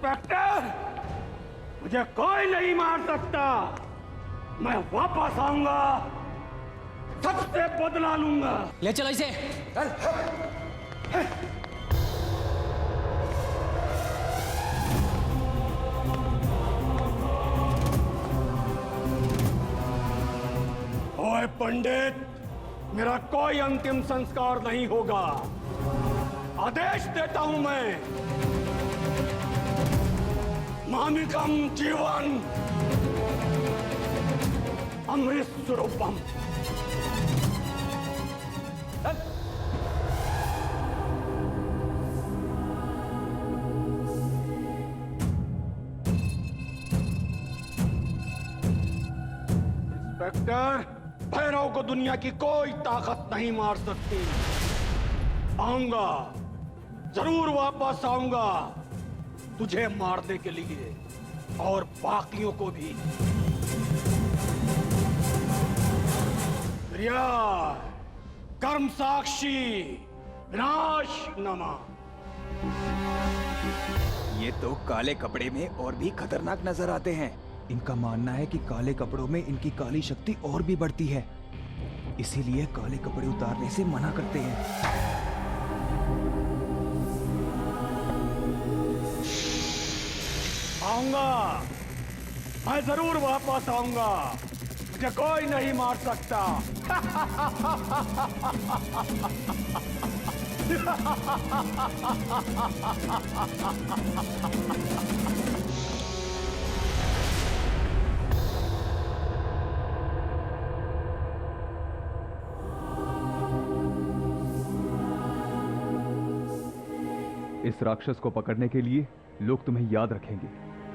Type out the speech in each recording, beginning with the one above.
Inspector, मुझे कोई नहीं मार सकता। मैं वापस आऊंगा, सबसे बदला लूंगा। ले चलो इसे। ओए पंडित, मेरा कोई अंतिम संस्कार नहीं होगा। आदेश देता हूं मैं, मामिकम जीवन अमृत स्वरूपम। इंस्पेक्टर, भैरव को दुनिया की कोई ताकत नहीं मार सकती। आऊंगा, जरूर वापस आऊंगा, तुझे मारने के लिए और बाकियों को भी। प्रिया, कर्म साक्षी, विनाश नमः। ये तो काले कपड़े में और भी खतरनाक नजर आते हैं। इनका मानना है कि काले कपड़ों में इनकी काली शक्ति और भी बढ़ती है, इसीलिए काले कपड़े उतारने से मना करते हैं। आऊंगा, मैं जरूर वापस आऊंगा, मुझे कोई नहीं मार सकता। इस राक्षस को पकड़ने के लिए लोग तुम्हें याद रखेंगे।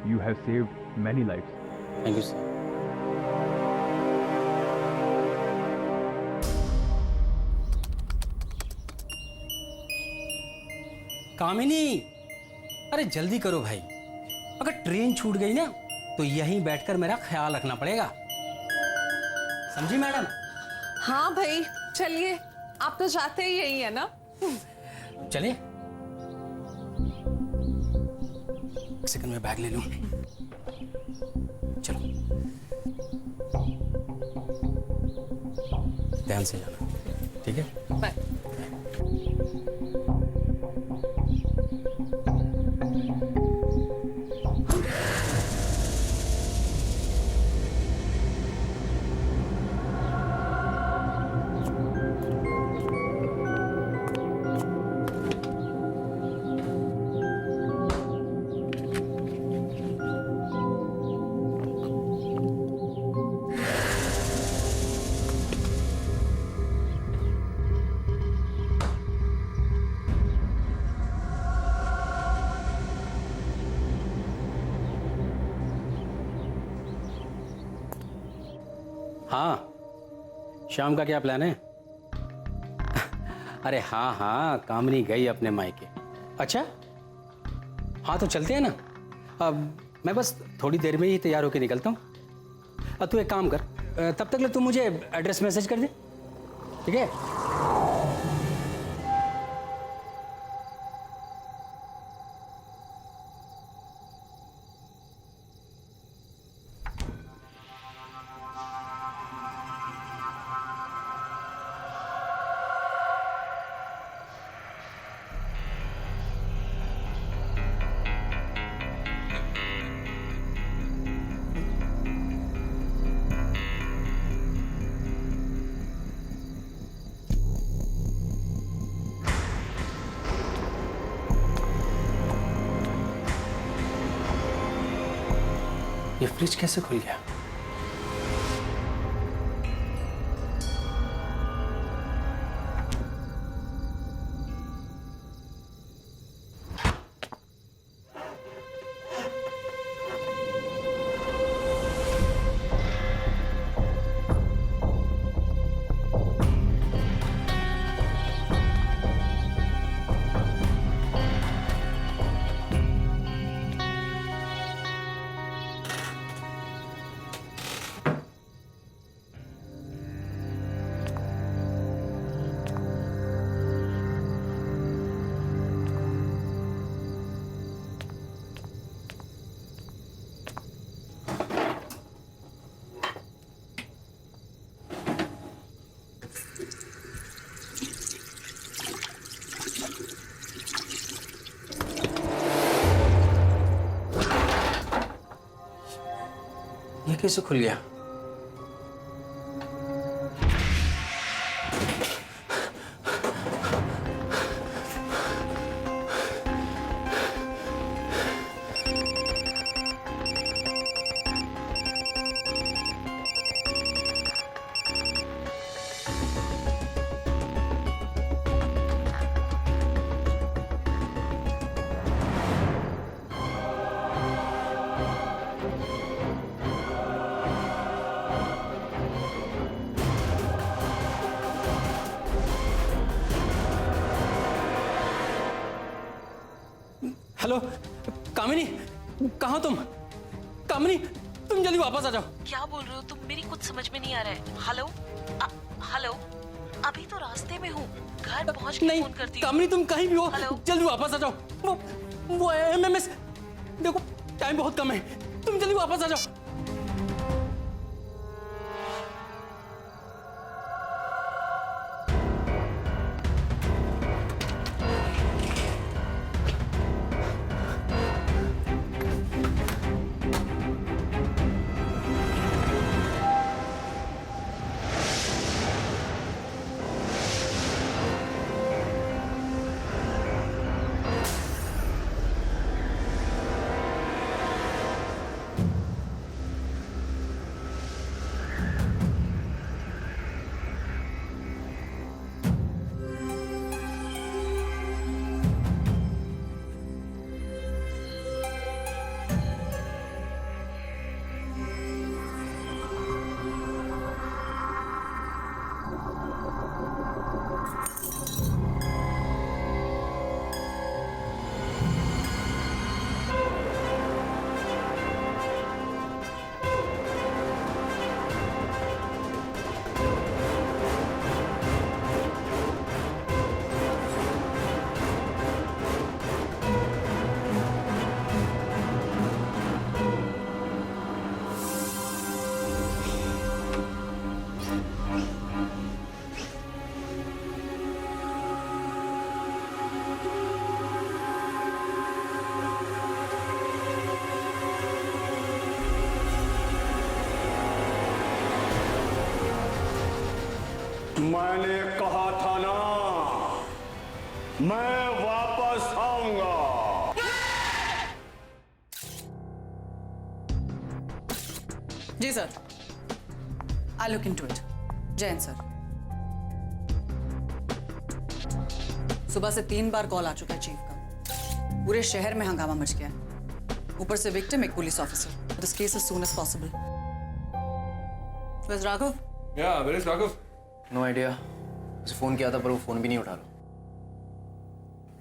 You have saved many lives. Thank you sir. Kamini, अरे जल्दी करो भाई, अगर ट्रेन छूट गई ना तो यहीं बैठकर मेरा ख्याल रखना पड़ेगा, समझी मैडम? हाँ भाई चलिए, आप तो जाते ही यही है ना। चले, एक सेकंड में बैग ले लूं। चलो ध्यान से जाना, ठीक है? बाय। हाँ, शाम का क्या प्लान है? अरे हाँ हाँ, कामनी गई अपने मायके। अच्छा हाँ, तो चलते हैं ना। अब मैं बस थोड़ी देर में ही तैयार होकर निकलता हूँ। अब तू एक काम कर, तब तक ले तू मुझे एड्रेस मैसेज कर दे, ठीक है? ये फ्रिज कैसे खुल गया? ये कैसे खुल गया? हेलो कामिनी, कहाँ तुम? कामिनी, तुम जल्दी वापस आ जाओ। क्या बोल रहे हो तुम? मेरी कुछ समझ में नहीं आ रहा है। हेलो हेलो, अभी तो रास्ते में हूँ, घर पहुँच के नहीं फोन करती हूँ। कामिनी, तुम कहीं भी हो, हेलो? जल्दी वापस आ जाओ। वो एमएमएस, देखो टाइम बहुत कम है, तुम जल्दी वापस आ जाओ। मैंने कहा था ना, मैं वापस आऊंगा। जी sir, I look into it. Jain sir, सुबह से 3 बार कॉल आ चुका है चीफ का। पूरे शहर में हंगामा मच गया है। ऊपर से विक्टिम एक police officer. This case as soon as possible. Where's Raghav? Yeah, where is Raghav? No idea. उसे फोन किया था पर वो फोन भी नहीं उठा रहा।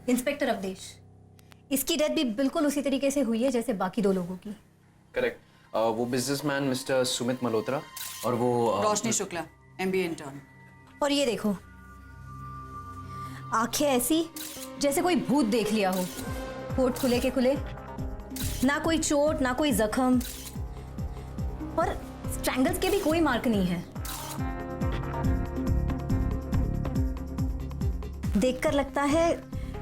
इंस्पेक्टर अवधेश, इसकी डेथ भी बिल्कुल उसी तरीके से हुई है जैसे बाकी 2 लोगों की। करेक्ट। वो बिजनेसमैन मिस्टर सुमित मल्होत्रा और वो रोशनी शुक्ला, MBA इंटर्न। और ये देखो, आंखें ऐसी जैसे कोई भूत देख लिया हो, होठ खुले के खुले, ना कोई चोट ना कोई जख्म, और स्ट्रैंगल्स के भी कोई मार्क नहीं है। देखकर लगता है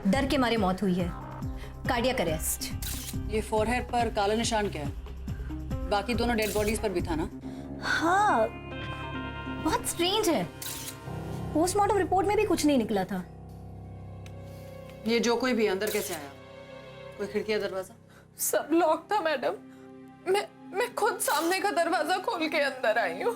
डर के मारे मौत हुई है, कार्डियक अरेस्ट। ये फोरहेड पर काला निशान क्या है? बाकी दोनों डेड बॉडीज पर भी था ना? हाँ, बहुत स्ट्रेंज है। पोस्टमार्टम रिपोर्ट में भी कुछ नहीं निकला था। ये जो कोई भी अंदर कैसे आया? कोई खिड़की या दरवाजा? सब लॉक था मैडम। मैं खुद सामने का दरवाजा खोल के अंदर आई हूँ।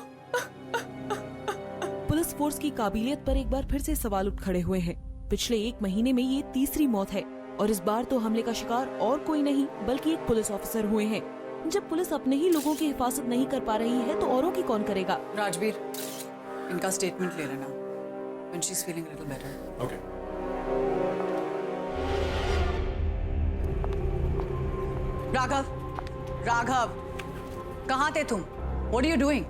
पुलिस फोर्स की काबिलियत पर एक बार फिर से सवाल उठ खड़े हुए हैं। पिछले 1 महीने में ये तीसरी मौत है और इस बार तो हमले का शिकार और कोई नहीं बल्कि एक पुलिस ऑफिसर हुए हैं। जब पुलिस अपने ही लोगों की हिफाजत नहीं कर पा रही है तो औरों की कौन करेगा? राजवीर, इनका स्टेटमेंट ले लेना when she's feeling a little better. Okay. Raghav, कहाँ थे तुम? What are you doing?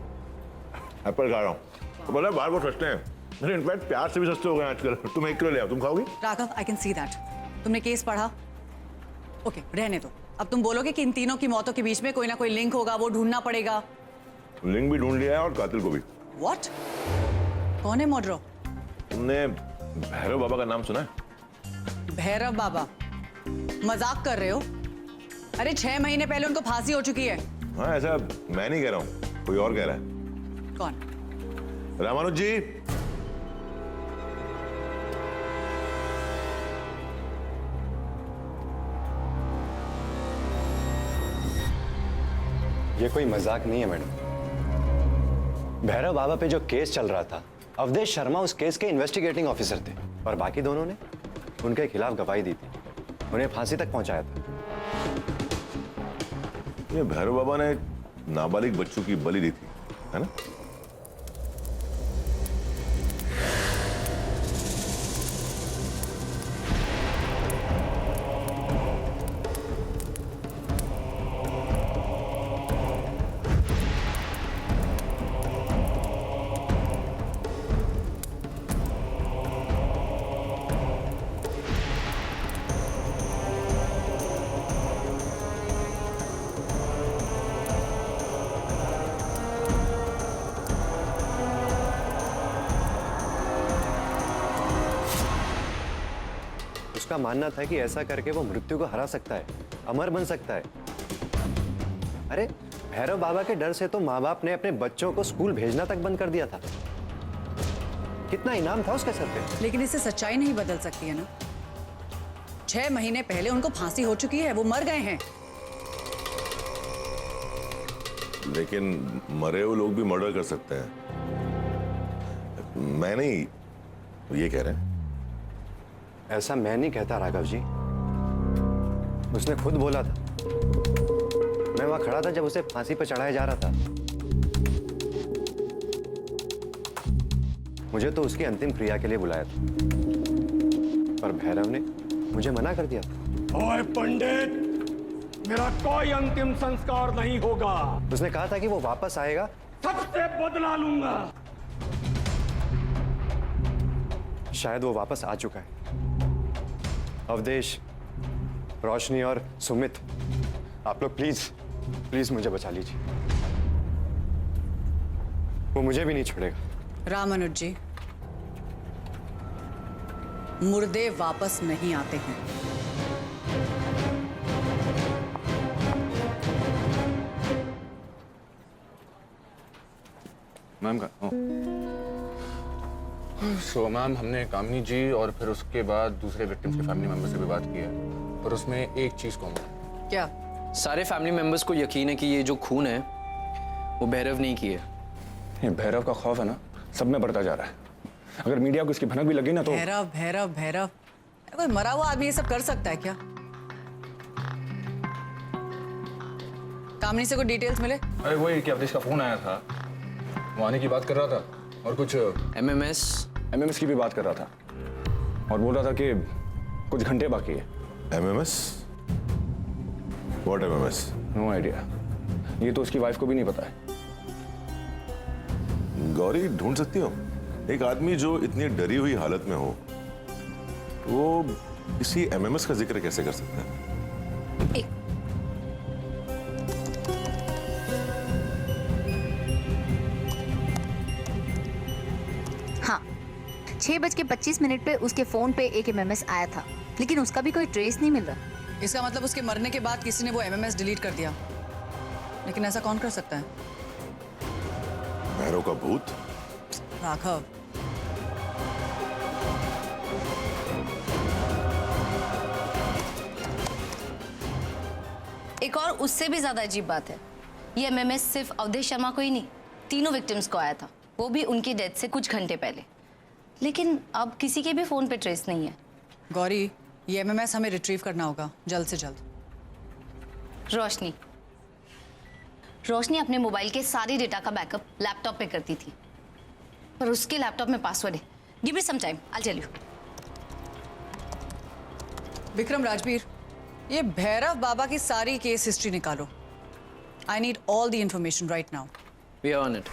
Apple खा रहा हूँ। तो बोला बाहर बहुत सस्ते हैं। मैंने इनफैक्ट प्याज से भी सस्ते हो गए आजकल। तुम 1 किलो ले आओ, तुम खाओगी? Raghav, I can see that. तुमने केस पढ़ा? ओके, रहने दो। अब तुम बोलोगे कि इन तीनों की मौतों के बीच में कोई ना कोई लिंक होगा, वो ढूंढना पड़ेगा। लिंक भी ढूंढ लिया है और कातिल को भी। What? कौन है मोड्रो? तुमने भैरव बाबा का नाम सुना है? भैरव बाबा? मजाक कर रहे हो? अरे 6 महीने पहले उनको फांसी हो चुकी है। हाँ, ऐसा मैं नहीं कह रहा हूँ, कोई और कह रहा है। कौन? रामानुज जी। ये कोई मजाक नहीं है मैडम। भैरव बाबा पे जो केस चल रहा था, अवधेश शर्मा उस केस के इन्वेस्टिगेटिंग ऑफिसर थे और बाकी दोनों ने उनके खिलाफ गवाही दी थी, उन्हें फांसी तक पहुंचाया था। ये भैरव बाबा ने नाबालिग बच्चों की बलि दी थी, है ना? उसका मानना था कि ऐसा करके वो मृत्यु को हरा सकता है, अमर बन सकता है। अरे भैरव बाबा के डर से तो माँ बाप ने अपने बच्चों को स्कूल भेजना तक बंद कर दिया था। कितना इनाम था उसके सर पे। लेकिन इससे सच्चाई नहीं बदल सकती है ना। 6 महीने पहले उनको फांसी हो चुकी है, वो मर गए हैं। लेकिन मरे हुए लोग भी मर्डर कर सकते हैं। मैं नहीं, ये कह रहे हैं। ऐसा मैं नहीं कहता राघव जी, उसने खुद बोला था। मैं वहां खड़ा था जब उसे फांसी पर चढ़ाया जा रहा था। मुझे तो उसकी अंतिम क्रिया के लिए बुलाया था, पर भैरव ने मुझे मना कर दिया था। ओए पंडित, मेरा कोई अंतिम संस्कार नहीं होगा। उसने कहा था कि वो वापस आएगा, सबसे बदला लूंगा। शायद वो वापस आ चुका है। अवधेश, रोशनी और सुमित, आप लोग प्लीज प्लीज मुझे बचा लीजिए। वो मुझे भी नहीं छोड़ेगा। रामानुज जी, मुर्दे वापस नहीं आते हैं। मैम का सो मैम, हमने कामिनी जी और फिर उसके बाद दूसरे विक्टिम्स के फैमिली मेंबर से भी बात की है, पर उसमें एक चीज कॉमन है। क्या? सारे फैमिली मेंबर्स को यकीन है कि ये जो खून है वो भैरव नहीं किए। ये भैरव का खौफ है ना, सब में बढ़ता जा रहा है। अगर मीडिया को इसकी भनक भी लगी ना तो भैरव भैरव भैरव, कोई मरा हुआ आदमी ये सब कर सकता है क्या? कामिनी से कोई डिटेल्स मिले? अरे वही कि अवधेश का फोन आया था, वो आने की बात कर रहा था और कुछ एमएमएस की भी बात कर रहा था और बोल रहा था कि कुछ घंटे बाकी है। MMS? What MMS? No idea, ये तो उसकी वाइफ को भी नहीं पता है। गौरी, ढूंढ सकती हो एक आदमी जो इतनी डरी हुई हालत में हो, वो किसी एमएमएस का जिक्र कैसे कर सकता है? हाँ, 6:25 पे उसके फोन पे एक एमएमएस आया था, लेकिन उसका भी कोई ट्रेस नहीं मिल रहा। इसका मतलब उसके मरने के बाद किसी ने वो एमएमएस डिलीट कर दिया। लेकिन ऐसा कौन कर सकता है? भैरव का भूत? राघव, एक और उससे भी ज्यादा अजीब बात है, ये एमएमएस सिर्फ अवधेश शर्मा को ही नहीं, तीनों विक्टिम्स को आया था, वो भी उनकी डेथ से कुछ घंटे पहले। लेकिन अब किसी के भी फोन पे ट्रेस नहीं है। गौरी, ये एमएमएस हमें रिट्रीव करना होगा जल्द से जल्द। रोशनी अपने मोबाइल के सारी डेटा का बैकअप लैपटॉप पे करती थी, पर उसके लैपटॉप में पासवर्ड है। Give me some time, I tell you. Vikram Rajveer, ये भैरव बाबा की सारी केस हिस्ट्री निकालो। I need all the information right now. We are on it.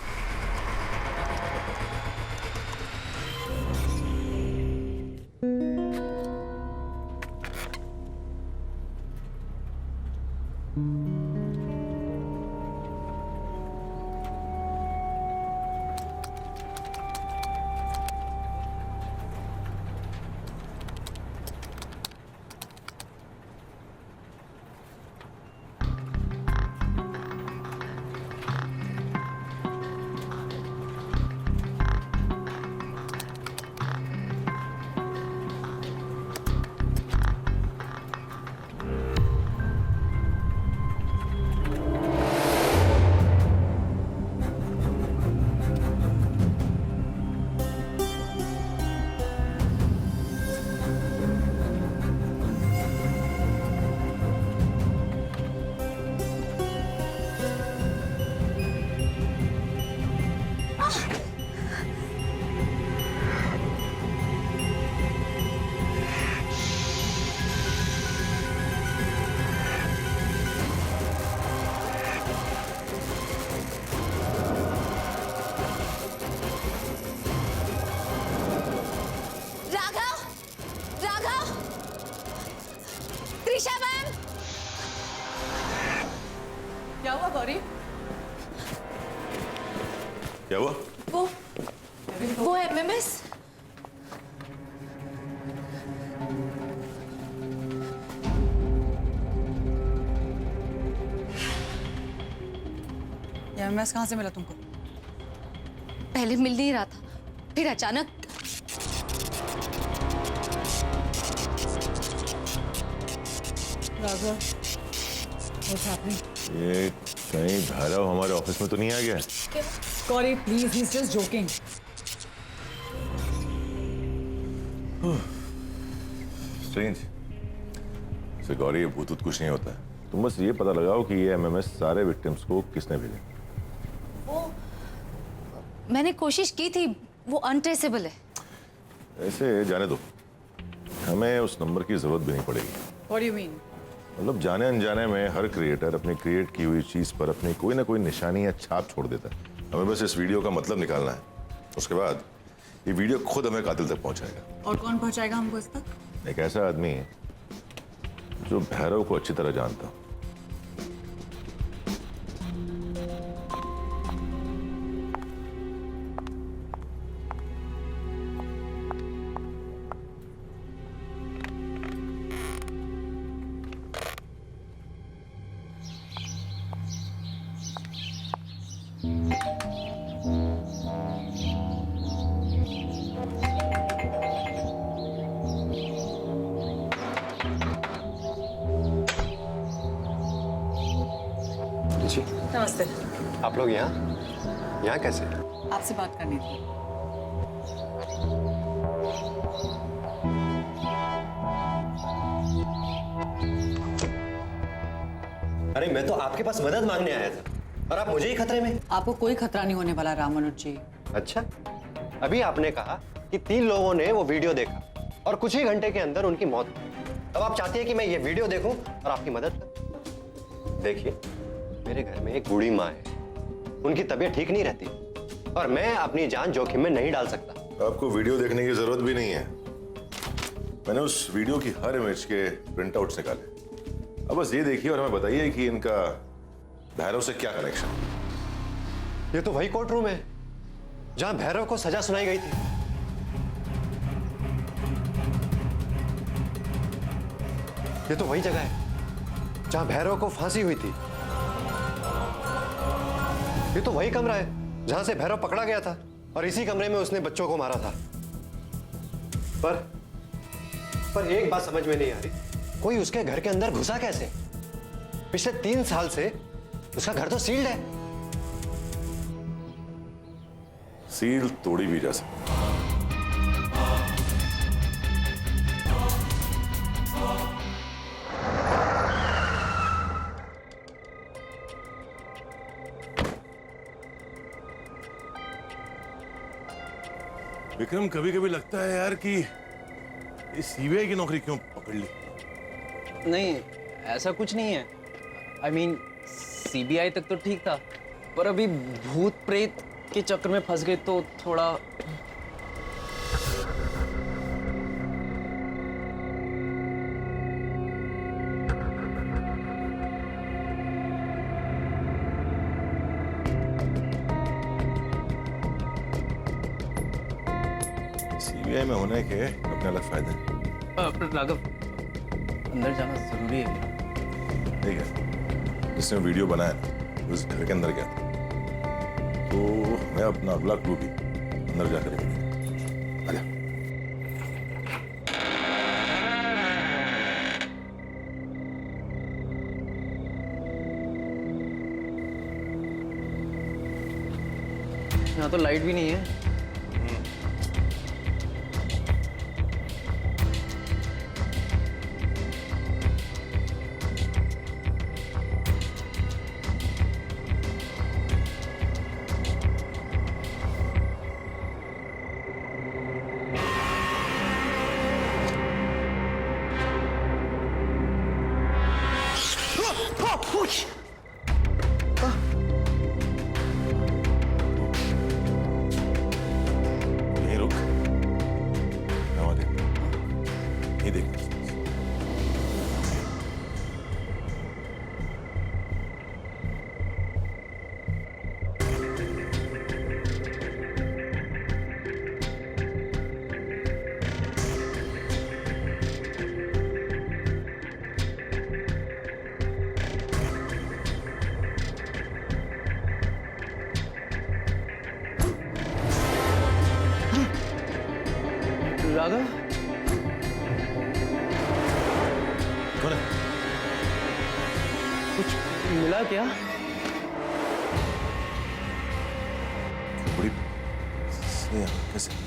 क्या हुआ? वो एमएमएस। ये एमएमएस कहाँ से मिला तुमको? पहले मिल नहीं रहा था, फिर अचानक राघव, what's happening? ये कहीं भैरव हमारे ऑफिस में तो नहीं आ गया? Corey, please, he's just joking. Strange. से गौरी, ये भूत कुछ नहीं होता है। तुम बस ये पता लगाओ कि ये एमएमएस सारे विक्टिम्स को किसने भेजे। वो मैंने कोशिश की थी, वो अनट्रेसेबल है। ऐसे जाने दो, हमें उस नंबर की जरूरत भी नहीं पड़ेगी। What do you mean? मतलब जाने अनजाने में हर क्रिएटर अपनी क्रिएट की हुई चीज पर अपनी कोई ना कोई निशानी या छाप छोड़ देता है। हमें बस इस वीडियो का मतलब निकालना है, उसके बाद ये वीडियो खुद हमें कातिल तक पहुंचाएगा। और कौन पहुंचाएगा हमको इस तक? एक ऐसा आदमी है जो भैरव को अच्छी तरह जानता। नमस्ते। आप लोग यहाँ कैसे? आपसे बात करनी थी। अरे मैं तो आपके पास मदद मांगने आया था और आप मुझे ही खतरे में। आपको कोई खतरा नहीं होने वाला रामानुज जी। अच्छा, अभी आपने कहा कि 3 लोगों ने वो वीडियो देखा और कुछ ही घंटे के अंदर उनकी मौत हुई। अब आप चाहती हैं कि मैं ये वीडियो देखूं और आपकी मदद करूं? देखिए, मेरे घर में एक बूढ़ी माँ है, उनकी तबीयत ठीक नहीं रहती और मैं अपनी जान जोखिम में नहीं डाल सकता। आपको वीडियो देखने की जरूरत भी नहीं है। मैंने उस वीडियो की हर इमेज के प्रिंट आउट्स निकाले। अब बस ये देखिए और हमें बताइए कि इनका भैरव से क्या कनेक्शन है। ये तो वही कोर्ट रूम है जहां भैरव को सजा सुनाई गई थी। ये तो वही जगह है जहां भैरव को फांसी हुई थी। ये तो वही कमरा है जहां से भैरव पकड़ा गया था और इसी कमरे में उसने बच्चों को मारा था। पर एक बात समझ में नहीं आ रही, कोई उसके घर के अंदर घुसा कैसे? पिछले 3 साल से उसका घर तो सील्ड है। सील तोड़ी भी जा सकती है। विक्रम, कभी कभी लगता है यार कि इस सीबीआई की नौकरी क्यों पकड़ ली? नहीं, ऐसा कुछ नहीं है। I mean, सीबीआई तक तो ठीक था, पर अभी भूत प्रेत के चक्कर में फंस गए तो थोड़ा। सीबीआई में होने के अपने अलग फायदे हैं। राघव, अंदर जाना जरूरी है। ठीक है, जिसने वीडियो बनाया उस घर के अंदर गया था, तो मैं अपना अगला क्लू भी अंदर जाकर मिलेगा। आजा। यहाँ तो लाइट भी नहीं है। राघव, कौन है? कुछ मिला क्या? बड़ी से कैसे?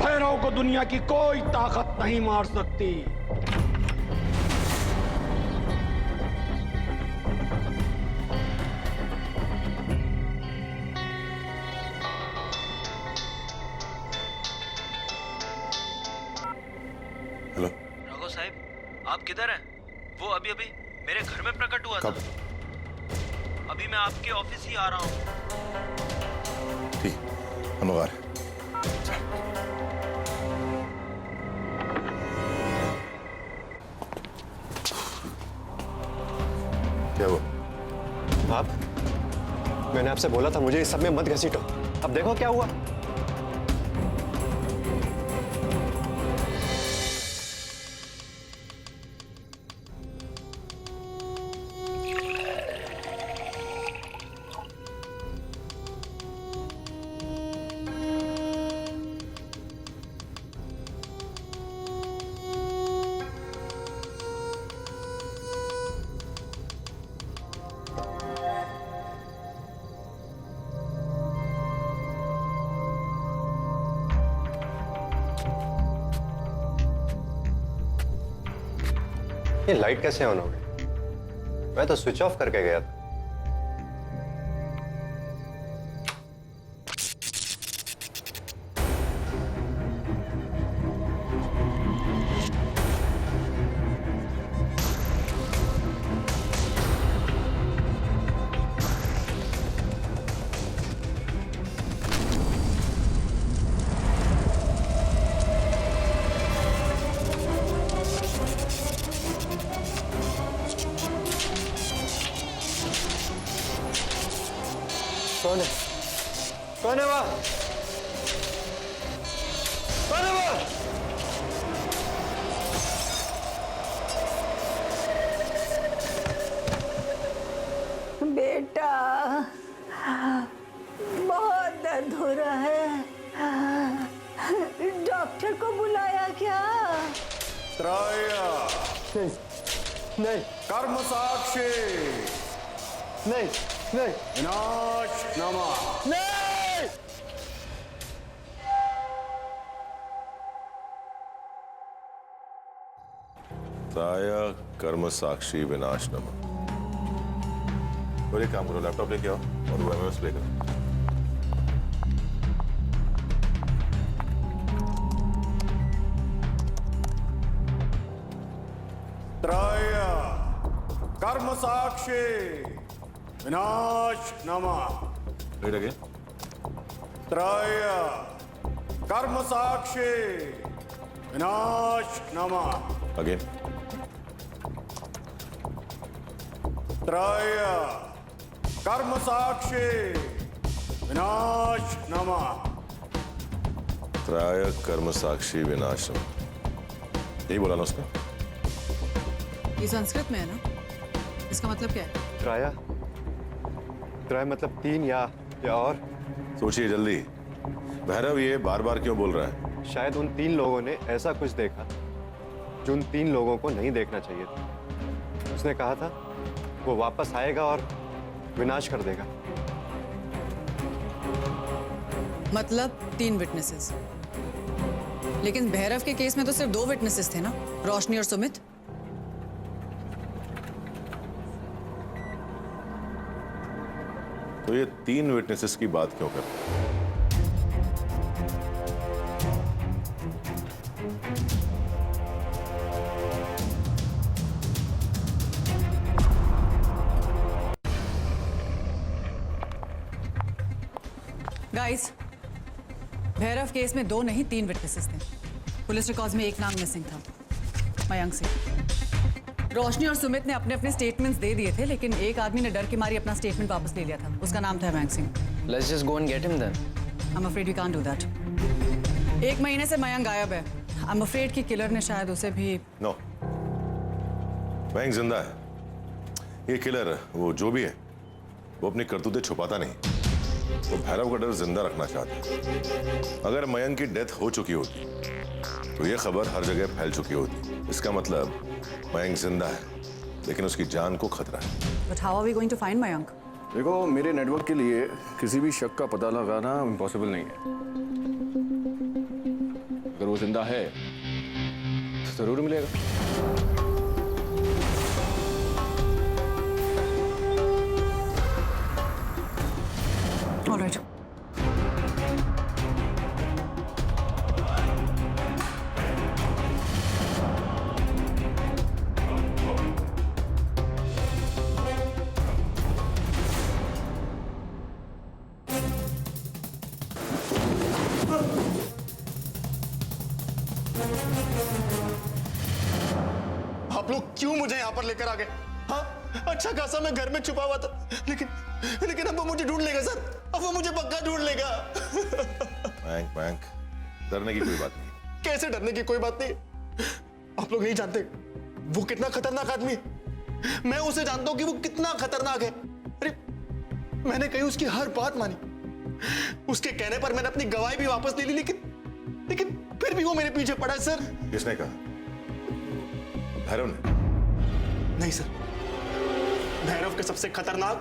भैरव को दुनिया की कोई ताकत नहीं मार सकती। हेलो राघव साहब, आप किधर हैं? वो अभी अभी मेरे घर में प्रकट हुआ कब? था। अभी मैं आपके ऑफिस ही आ रहा हूँ। ठीक, हम आ रहे हैं। क्या हुआ? आप, मैंने आपसे बोला था मुझे इस सब में मत घसीटो। अब देखो क्या हुआ। ये लाइट कैसे ऑन हो गई? मैं तो स्विच ऑफ करके गया था। कौन है? कौन है वहां? कौन है वहां? बेटा, बहुत दर्द हो रहा है। डॉक्टर को बुलाया क्या? त्राया नहीं, नहीं, कर्म साक्षी नहीं, नहीं, विनाश नमः। नहीं। त्राया कर्म साक्षी विनाश नमः। और एक काम करो, लैपटॉप लेके आओ और वो एमएमएस प्ले करो। त्राया कर्म साक्षी विनाश नमः। Read again. त्राया कर्म साक्षी विनाश नमः। अगेन। त्राया कर्म साक्षी विनाश नमः। त्राय कर्म साक्षी विनाश नमः। यही बोला ना उसने? ये संस्कृत में है ना? इसका मतलब क्या है? त्राया, त्राय मतलब तीन या और? सोचिए जल्दी। भैरव ये बार बार क्यों बोल रहा है? शायद उन तीन लोगों ने ऐसा कुछ देखा जो उन तीन लोगों को नहीं देखना चाहिए था। उसने कहा था वो वापस आएगा और विनाश कर देगा। मतलब 3 विटनेसेस। लेकिन भैरव के केस में तो सिर्फ 2 विटनेसेस थे ना, रोशनी और सुमित। तो ये 3 विटनेसेस की बात क्यों कर रहे हैं? गाइस, भैरव केस में 2 नहीं 3 विटनेसेस थे। पुलिस रिकॉर्ड्स में एक नाम मिसिंग था, मयंक सिंह। रोशनी और सुमित ने अपने अपने स्टेटमेंट्स दे दिए थे, लेकिन एक आदमी ने डर के मारी अपना स्टेटमेंट वापस ले लिया था। उसका नाम था Mayank Singh. Let's just go and get him then. I'm afraid we can't do that. 1 महीने से मयंक गायब है। I'm afraid कि किलर ने शायद उसे भी नो, मयंक जिंदा है। ये किलर, वो जो भी है, वो अपनी करतूतें छुपाता नहीं। वो भैरव का डर जिंदा रखना चाहता है। अगर मयंक की डेथ हो चुकी होती तो ये खबर हर जगह फैल चुकी होती। इसका मतलब मयंक जिंदा है, लेकिन उसकी जान को खतरा है। But how are we going to find Mayank? देखो, मेरे नेटवर्क के लिए किसी भी शक का पता लगाना इम्पॉसिबल नहीं है। अगर वो जिंदा है तो जरूर मिलेगा। All right. आप लोग क्यों मुझे यहाँ पर लेकर आ गए? हाँ, अच्छा खासा मैं घर में छुपा हुआ था, लेकिन अब वो मुझे ढूंढ लेगा सर। अब वो मुझे पक्का ढूंढ लेगा। मयंक, डरने की कोई बात नहीं। कैसे डरने की कोई बात नहीं? आप लोग नहीं जानते वो कितना खतरनाक आदमी है। मैं उसे जानता हूं कि वो कितना खतरनाक है। अरे, मैंने कहीं उसकी हर बात मानी। उसके कहने पर मैंने अपनी गवाही भी वापस ले ली, लेकिन फिर भी वो मेरे पीछे पड़ा है सर। किसने कहा? भैरव ने? नहीं सर, भैरव के सबसे खतरनाक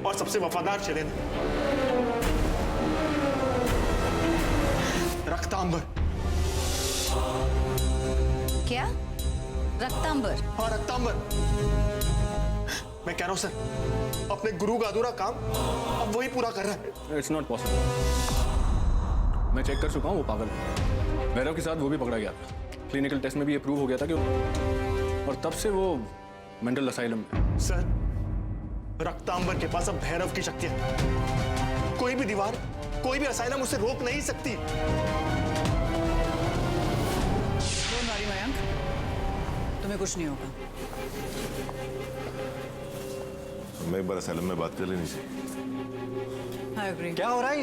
और सबसे वफादार चेले ने, रक्तांबर। क्या? रक्तांबर? हाँ, रक्तांबर। मैं कह रहा हूं सर, अपने गुरु का अधूरा काम अब वही पूरा कर रहा है। It's not possible. मैं चेक कर चुका हूँ, वो पागल है। भैरव के साथ वो भी पकड़ा गया था। क्लिनिकल टेस्ट में भी ये प्रूव हो गया था कि और तब से वो मेंटल असाइलम में। सर, रक्तांबर के पास अब भैरव की शक्ति है। कोई भी दीवार, कोई भी असाइलम उसे रोक नहीं सकती। डोंट वरी मयंक, तुम्हें कुछ नहीं होगा। मैं एक बार असाइलम में बात कर लेनी चाहिए। I agree. क्या हो रहा है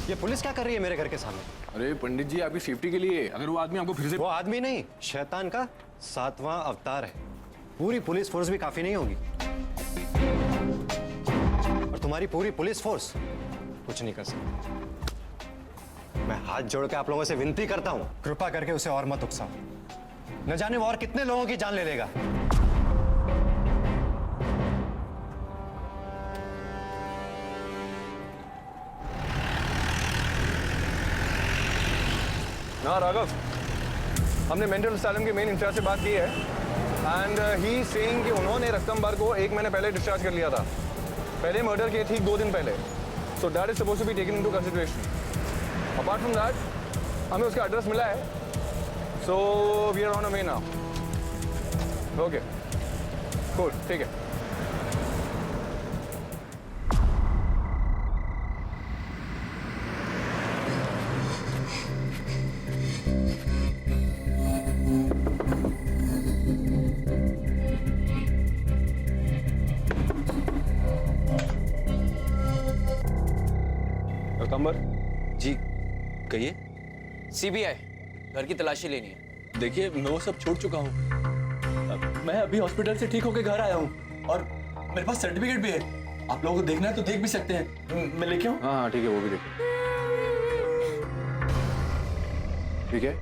ये पुलिस क्या कर रही है मेरे घर के सामने? अरे पंडित जी, आपकी सेफ्टी के लिए। अगर वो आदमी आपको फिर से... वो आदमी नहीं, शैतान का 7वां अवतार है। पूरी पुलिस फोर्स भी काफी नहीं होगी, और तुम्हारी पूरी पुलिस फोर्स कुछ नहीं कर सकती। मैं हाथ जोड़ के आप लोगों से विनती करता हूं, कृपा करके उसे और मत उकसाओ। न जाने वो और कितने लोगों की जान ले लेगा। ना राघव, हमने मेंटल असाइलम के मेन इंचार्ज से बात की है, एंड ही सेइंग कि उन्होंने रक्तंबर को 1 महीने पहले डिस्चार्ज कर लिया था। पहले मर्डर किए ठीक 2 दिन पहले। So that is supposed to be taken into consideration. Apart from that, हमें उसका एड्रेस मिला है, so we are on a way now. Okay, cool, ठीक है। रक्तांबर जी, कहिए। सीबीआई, घर की तलाशी लेनी है। देखिए, मैं वो सब छोड़ चुका हूँ। मैं अभी हॉस्पिटल से ठीक होकर घर आया हूँ, और मेरे पास सर्टिफिकेट भी है। आप लोगों को देखना है तो देख भी सकते हैं। मैं लेके आऊँ? हाँ ठीक है, वो भी देख। ठीक है।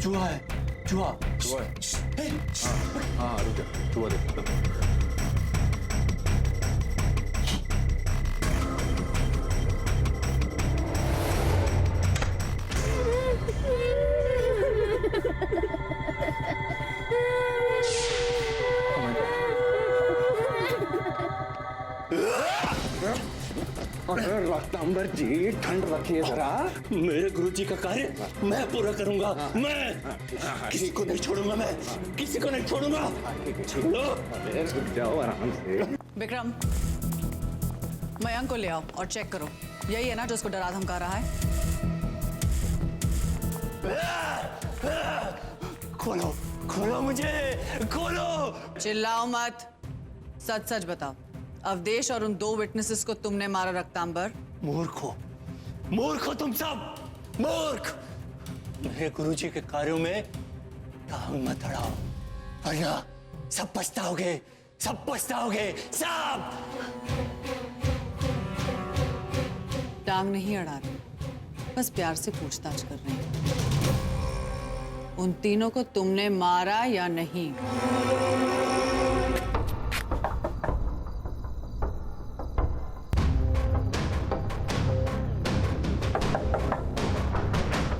चूहा है, चूहा। चूहा है? हाँ, रुक जा, चूहा देख। रत्नांबर जी ठंड रखिए जरा। मेरे गुरुजी का कार्य मैं पूरा करूंगा। मैं किसी को नहीं छोड़ूंगा, मैं किसी को नहीं छोड़ूंगा। जाओ आराम से। विक्रम, मयंक को ले आओ और चेक करो, यही है ना जो उसको डरा धमका रहा है? खोलो खोलो मुझे, खोलो। चिल्लाओ मत, सच सच बताओ, अवधेश और उन 2 विटनेसेस को तुमने मारा रक्तांबर? मूर्खो, मूर्खो तुम सब, मूर्ख। मेरे गुरुजी के कार्यों में टांग मत अड़ाओ, वरना सब पछताओगे, सब पछताओगे, सब। टांग नहीं अड़ा रहे, बस प्यार से पूछताछ कर रहे हैं। उन तीनों को तुमने मारा या नहीं?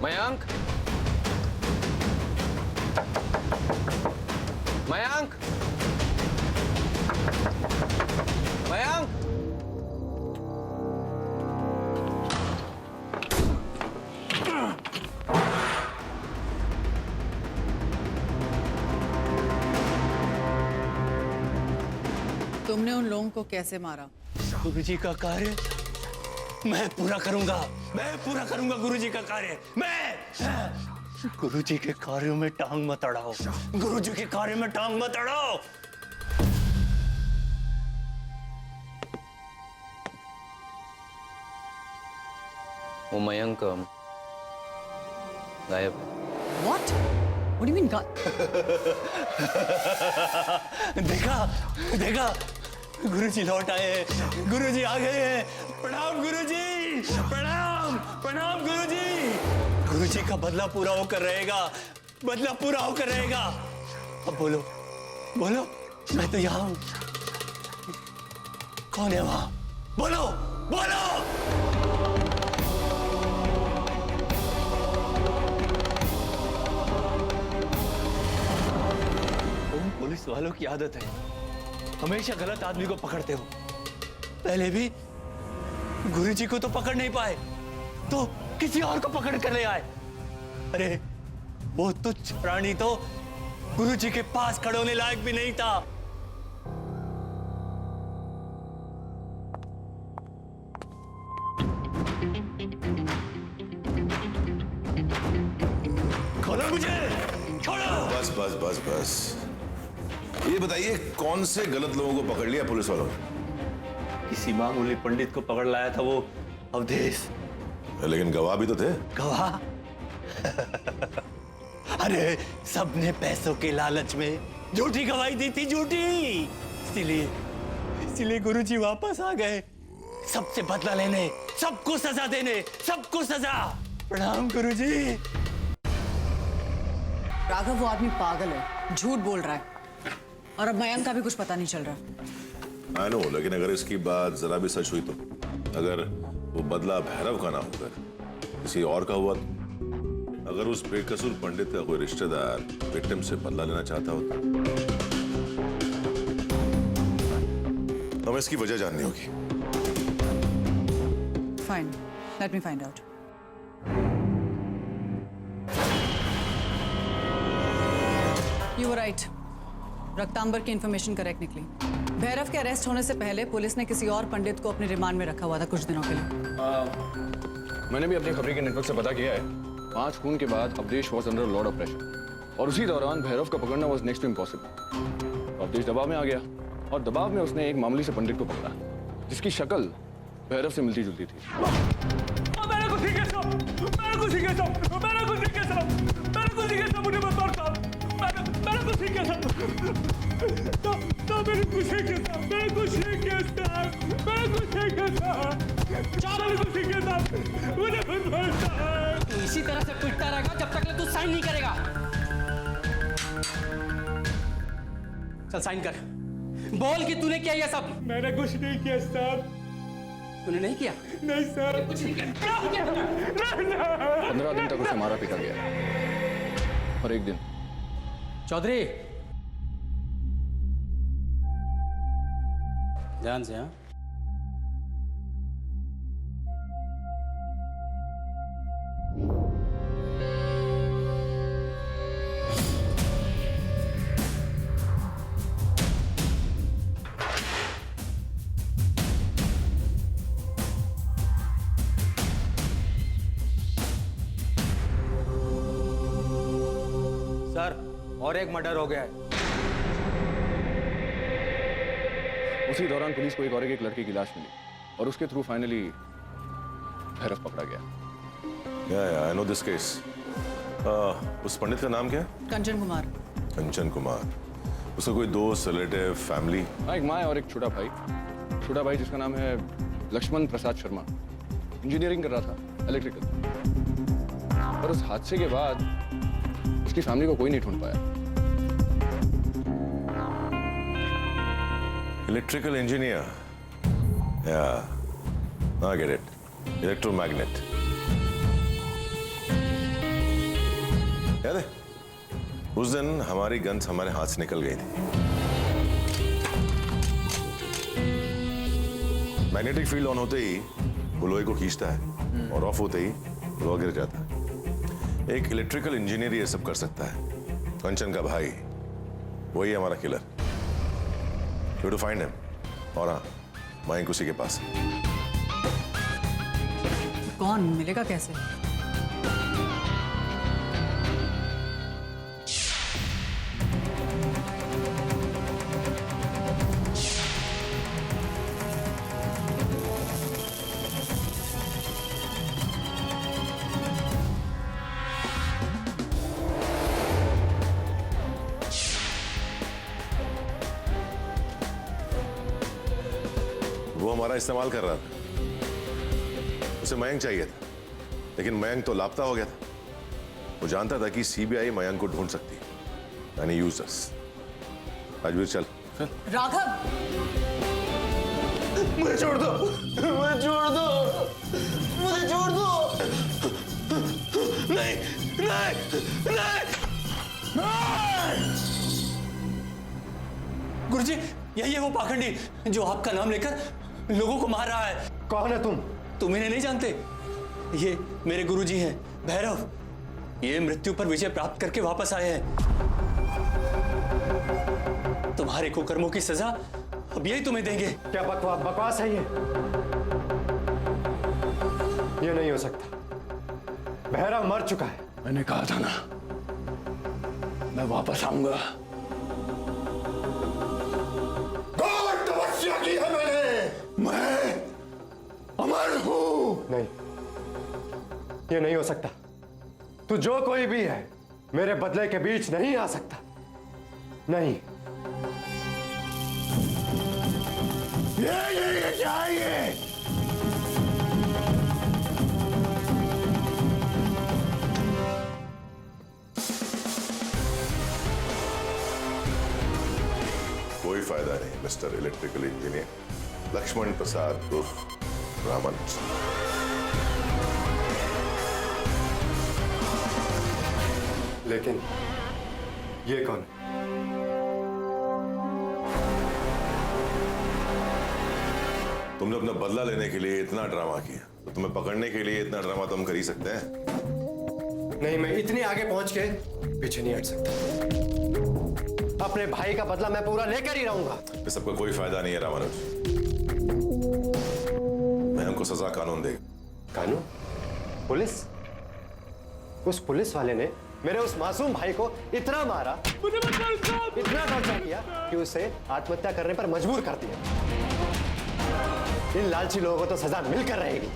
मयंक, मयंक, मयंक। तुमने उन लोगों को कैसे मारा? गुरुजी का कार्य मैं पूरा करूंगा, मैं पूरा करूंगा गुरुजी का कार्य। मैं गुरुजी के कार्यों में टांग मत अड़ाओ, गुरुजी के कार्य में टांग मत अड़ाओ। वो मयंक गायब है। What? What do you mean देखा देखा, गुरुजी लौट आए हैं, गुरुजी आ गए हैं। प्रणाम गुरुजी, प्रणाम प्रणाम गुरुजी। गुरुजी का बदला पूरा होकर रहेगा, बदला पूरा होकर रहेगा। अब बोलो बोलो, मैं तो यहाँ हूँ। कौन है वहां? बोलो बोलो। पुलिस वालों की आदत है, हमेशा गलत आदमी को पकड़ते हो। पहले भी गुरुजी को तो पकड़ नहीं पाए, तो किसी और को पकड़ कर ले आए। अरे वो तुच्छ प्राणी तो गुरुजी के पास खड़े होने लायक भी नहीं था। खोलो मुझे, छोड़ो। बस बस बस बस, ये बताइए कौन से गलत लोगों को पकड़ लिया पुलिस वालों ने? किसी मामूली पंडित को पकड़ लाया था वो अवधेश। लेकिन गवाह भी तो थे। गवाह? अरे सबने पैसों के लालच में झूठी गवाही दी थी, झूठी। इसीलिए गुरुजी वापस आ गए, सबसे बदला लेने, सबको सजा देने, सबको सजा। प्रणाम गुरुजी। राघव, वो आदमी पागल है, झूठ बोल रहा है, और अब मयंक का भी कुछ पता नहीं चल रहा। I know, लेकिन अगर इसकी बात जरा भी सच हुई तो, अगर वो बदला भैरव का ना होकर किसी और का हुआ तो, अगर उस बेकसूर पंडित का कोई रिश्तेदार विक्टिम से बदला लेना चाहता होता, तो हमें इसकी वजह जाननी होगी। Fine, let me find out. You were right, Raktambar की इंफॉर्मेशन करेक्ट निकली। भैरव के अरेस्ट होने से पहले पुलिस ने किसी और पंडित को अपने रिमांड में रखा हुआ था कुछ दिनों के लिए। मैंने भी अपने खबरी के नेटवर्क से पता किया है, 5 खून के बाद Avdhesh was under lot of pressure, और उसी दौरान भैरव का पकड़ना was next to impossible. Avdhesh दबाव में आ गया, और दबाव में उसने एक मामूली से पंडित को पकड़ा, जिसकी शक्ल भैरव से मिलती जुलती थी। इसी तरह से पिटता रहेगा जब तक तू साइन नहीं करेगा। चल साइन कर, बोल कि तूने किया ये सब। मैंने कुछ नहीं किया साहब। तूने नहीं किया? नहीं सर, कुछ नहीं किया। 15 दिन तक उसे मारा पीटा गया, और एक दिन चौधरी, ध्यान से। हाँ, सर, और एक मर्डर हो गया है। उसी दौरान पुलिस को एक और एक लड़के की लाश मिली और उसके थ्रू फाइनली भैरव पकड़ा गया। I know this case. उस पंडित का नाम क्या है? कंचन कुमार। कंचन कुमार। उसका कोई दोस्त, रिलेटिव, फैमिली? हाँ, एक माँ और एक छोटा भाई। छोटा भाई जिसका नाम है लक्ष्मण प्रसाद शर्मा, इंजीनियरिंग कर रहा था, इलेक्ट्रिकल। पर उस हादसे के बाद उसकी फैमिली को कोई नहीं ढूंढ पाया। इलेक्ट्रिकल इंजीनियर, या आई गेट इट, इलेक्ट्रोमैग्नेट। याद है उस दिन हमारी गन्स हमारे हाथ से निकल गई थी। मैग्नेटिक फील्ड ऑन होते ही वो लोहे को खींचता है और ऑफ होते ही लोहा गिर जाता है। एक इलेक्ट्रिकल इंजीनियर ये सब कर सकता है। कंचन का भाई, वही है हमारा किलर। You to find him. और हाँ, माइक उसी के पास है। कौन मिलेगा कैसे? वो हमारा इस्तेमाल कर रहा था। उसे मयंक चाहिए था, लेकिन मयंक तो लापता हो गया था। वो जानता था कि सीबीआई मयंक को ढूंढ सकती है। यानी यूज अस। राजवीर चल। राघव, मुझे छोड़ दो, मुझे छोड़ दो, मुझे छोड़ दो। नहीं, नहीं, नहीं। गुरुजी, यही है वो पाखंडी जो आपका नाम लेकर लोगों को मार रहा है। कौन है तुम? तुम इन्हें नहीं जानते? ये मेरे गुरुजी हैं, भैरव। ये मृत्यु पर विजय प्राप्त करके वापस आए हैं। तुम्हारे कुकर्मों की सजा अब यही तुम्हें देंगे। क्या बकवास है ये नहीं हो सकता। भैरव मर चुका है। मैंने कहा था ना, मैं वापस आऊंगा। तपस्या की है मैंने। मैं अमर हूं। नहीं, ये नहीं हो सकता। तू जो कोई भी है, मेरे बदले के बीच नहीं आ सकता। नहीं। ये चाहिए। कोई फायदा नहीं मिस्टर इलेक्ट्रिकल इंजीनियर लक्ष्मण प्रसाद उर्फ रामन। लेकिन ये कौन है? तुमने अपना बदला लेने के लिए इतना ड्रामा किया, तो तुम्हें पकड़ने के लिए इतना ड्रामा तो हम कर ही सकते हैं। नहीं, मैं इतनी आगे पहुंच के पीछे नहीं हट सकता। अपने भाई का बदला मैं पूरा लेकर ही रहूंगा। इस सबका कोई फायदा नहीं है रामानुज। मैं उनको सजा कानून देगा। कानून? पुलिस? उस पुलिस वाले ने मेरे उस मासूम भाई को इतना मारा, इतना टॉर्चर किया कि उसे आत्महत्या करने पर मजबूर कर दिया। इन लालची लोगों को तो सजा मिलकर रहेगी।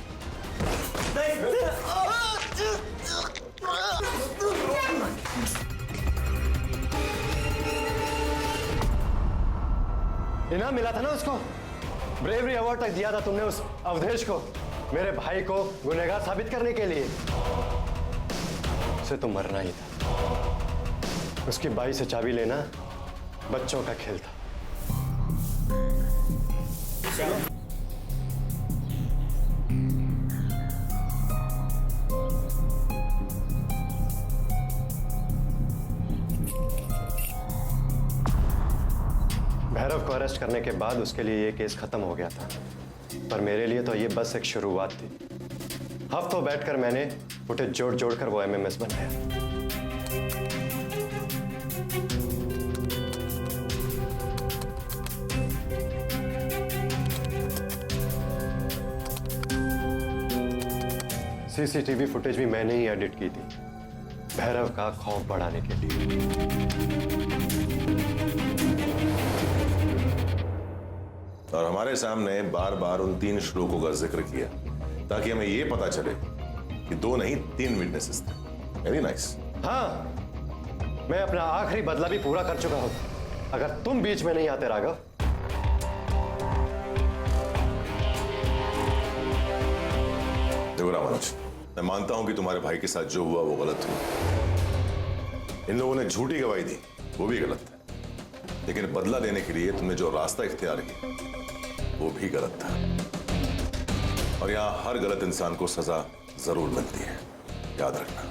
इनाम मिला था ना उसको, ब्रेवरी अवार्ड तक दिया था तुमने उस अवधेश को, मेरे भाई को गुनहगार साबित करने के लिए। उसे तो मरना ही था। उसकी बाई से चाबी लेना बच्चों का खेल था। भैरव को अरेस्ट करने के बाद उसके लिए ये केस खत्म हो गया था, पर मेरे लिए तो ये बस एक शुरुआत थी। हफ्तों बैठकर मैंने फुटेज जोड़ जोड़कर वो एमएमएस बनाया। सीसीटीवी फुटेज भी मैंने ही एडिट की थी। भैरव का खौफ बढ़ाने के लिए। और हमारे सामने बार बार उन 3 श्लोकों का जिक्र किया ताकि हमें यह पता चले कि 2 नहीं 3 विटनेसेस थे। Very nice. हाँ, मैं अपना आखिरी बदला भी पूरा कर चुका हूं। अगर तुम बीच में नहीं आते राघव, देखो रामानुज, मैं मानता हूं कि तुम्हारे भाई के साथ जो हुआ वो गलत हुआ। इन लोगों ने झूठी गवाही दी, वो भी गलत है। लेकिन बदला लेने के लिए तुमने जो रास्ता इख्तियार किया वो भी गलत था। और यहां हर गलत इंसान को सजा जरूर मिलती है, याद रखना।